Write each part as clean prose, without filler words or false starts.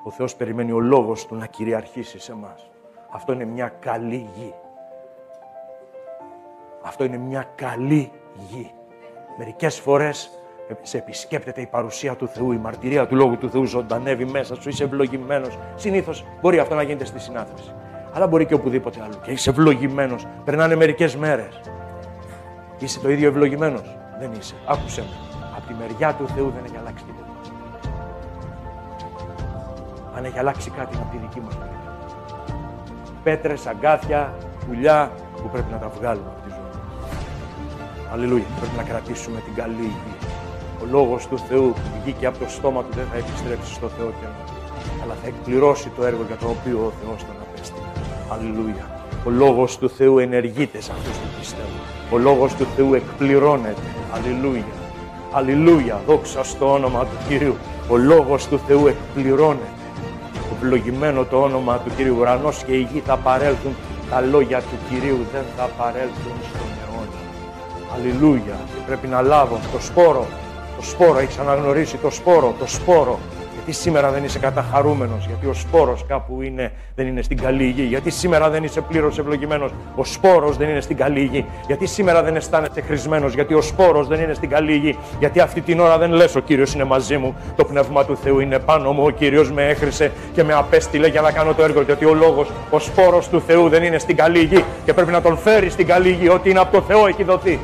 Ο Θεός περιμένει ο λόγος Του να κυριαρχήσει σε εμάς. Αυτό είναι μια καλή γη. Αυτό είναι μια καλή γη. Μερικές φορές σε επισκέπτεται η παρουσία του Θεού, η μαρτυρία του Λόγου του Θεού ζωντανεύει μέσα σου, είσαι ευλογημένος. Συνήθως μπορεί αυτό να γίνεται στη συνάθρηση. Αλλά μπορεί και οπουδήποτε άλλο. Και είσαι ευλογημένος. Περνάνε μερικές μέρες. Είσαι το ίδιο ευλογημένος? Δεν είσαι. Άκουσέ με. Από τη μεριά του Θεού δεν έχει αλλάξει τίποτα. Αν έχει αλλάξει κάτι είναι από τη δική μας μεριά. Πέτρες, αγκάθια, πουλιά που πρέπει να τα βγάλουμε από τη ζωή. Αλληλούια. Πρέπει να κρατήσουμε την καλή γη. Ο λόγος του Θεού που βγήκε από το στόμα του δεν θα επιστρέψει στο Θεό κενό, αλλά θα εκπληρώσει το έργο για το οποίο ο Θεός τον απέστειλε. Αλληλούια. Ο λόγος του Θεού ενεργείται σε αυτούς που πιστεύουν. Ο λόγος του Θεού εκπληρώνεται. Αλληλούια. Αλληλούια. Δόξα στο όνομα του Κυρίου. Ο λόγος του Θεού εκπληρώνεται. Ευλογημένο το όνομα του Κυρίου. Ουρανός και η γη θα παρέλθουν. Τα λόγια του Κυρίου δεν θα παρέλθουν στον αιώνα. Αλληλούια. Και πρέπει να λάβω το σπόρο. Το σπόρο, έχεις αναγνωρίσει το σπόρο. Γιατί σήμερα δεν είσαι καταχαρούμενος, γιατί ο σπόρος κάπου δεν είναι στην καλή γη. Γιατί σήμερα δεν είσαι πλήρως ευλογημένος, ο σπόρος δεν είναι στην καλή γη. Γιατί σήμερα δεν αισθάνεσαι χρησμένος, γιατί ο σπόρος δεν είναι στην καλή γη. Γιατί αυτή την ώρα δεν λες ο Κύριος είναι μαζί μου, το Πνεύμα του Θεού είναι πάνω μου, ο Κύριος με έχρισε και με απέστειλε για να κάνω το έργο. Γιατί ο λόγος, ο σπόρος του Θεού δεν είναι στην καλή γη και πρέπει να τον φέρει στην καλή γη. Ό,τι είναι από το Θεό έχει δοθεί.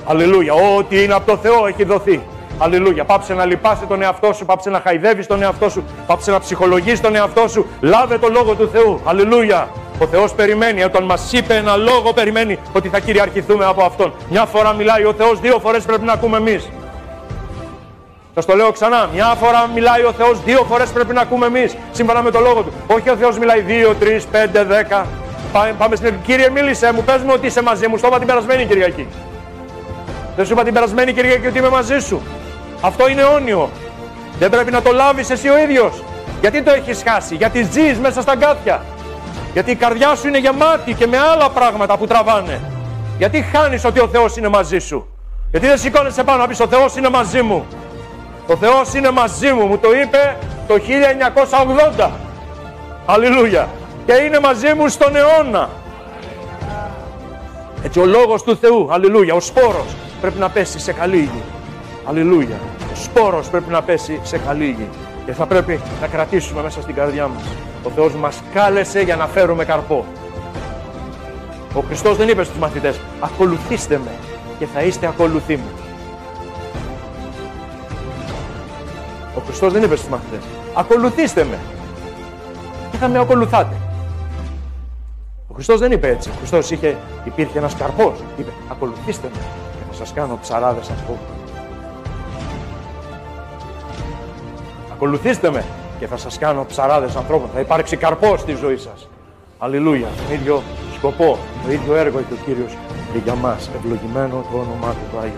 Αλληλούια, ό,τι είναι από το Θεό έχει δοθεί. Αλληλούια. Πάψε να λυπάσαι τον εαυτό σου, πάψε να χαϊδεύεις τον εαυτό σου, πάψε να ψυχολογείς τον εαυτό σου. Λάβε το λόγο του Θεού. Αλληλούια. Ο Θεός περιμένει, όταν μας είπε ένα λόγο, περιμένει ότι θα κυριαρχηθούμε από αυτόν. Μια φορά μιλάει ο Θεός, 2 φορές πρέπει να ακούμε εμείς. Σας το λέω ξανά. Μια φορά μιλάει ο Θεός, 2 φορές πρέπει να ακούμε εμείς. Σύμφωνα με το λόγο του. Όχι ο Θεός μιλάει 2, 3, 5, 10. Πάμε στην Κύριε, μίλησε μου, πες μου ότι είσαι μαζί μου. Στο είπα την περασμένη Κυριακή. Δεν σου είπα την περασμένη Κυριακή ότι είμαι μαζί σου? Αυτό είναι αιώνιο. Δεν πρέπει να το λάβεις εσύ ο ίδιος? Γιατί το έχεις χάσει? Γιατί ζεις μέσα στα αγκάθια. Γιατί η καρδιά σου είναι γεμάτη και με άλλα πράγματα που τραβάνε. Γιατί χάνεις ότι ο Θεός είναι μαζί σου? Γιατί δεν σηκώνεσαι πάνω να πεις ο Θεός είναι μαζί μου? Ο Θεός είναι μαζί μου. Μου το είπε το 1980. Αλληλούια. Και είναι μαζί μου στον αιώνα. Έτσι ο λόγος του Θεού, αλληλούια, ο σπόρος πρέπει να πέσει σε καλή γη. Αλληλούια. Ο σπόρος πρέπει να πέσει σε καλή γη. Και θα πρέπει να κρατήσουμε μέσα στην καρδιά μας. Ο Θεός μας κάλεσε για να φέρουμε καρπό. Ο Χριστός δεν είπε στους μαθητές, ακολουθήστε με και θα είστε ακολουθοί μου. Ο Χριστός δεν είπε στους μαθητές, ακολουθήστε με και θα με ακολουθάτε. Ο Χριστός δεν είπε έτσι. Ο Χριστός υπήρχε ένας καρπός. Είπε, ακολουθήστε με και θα σας κάνω ψαράδες ανθρώπων. Ακολουθήστε με και θα σας κάνω ψαράδες ανθρώπων. Θα υπάρξει καρπός στη ζωή σας. Αλληλούια. Τον ίδιο σκοπό, το ίδιο έργο έχει ο Κύριος και για μας. Ευλογημένο το όνομά του το Άγιο.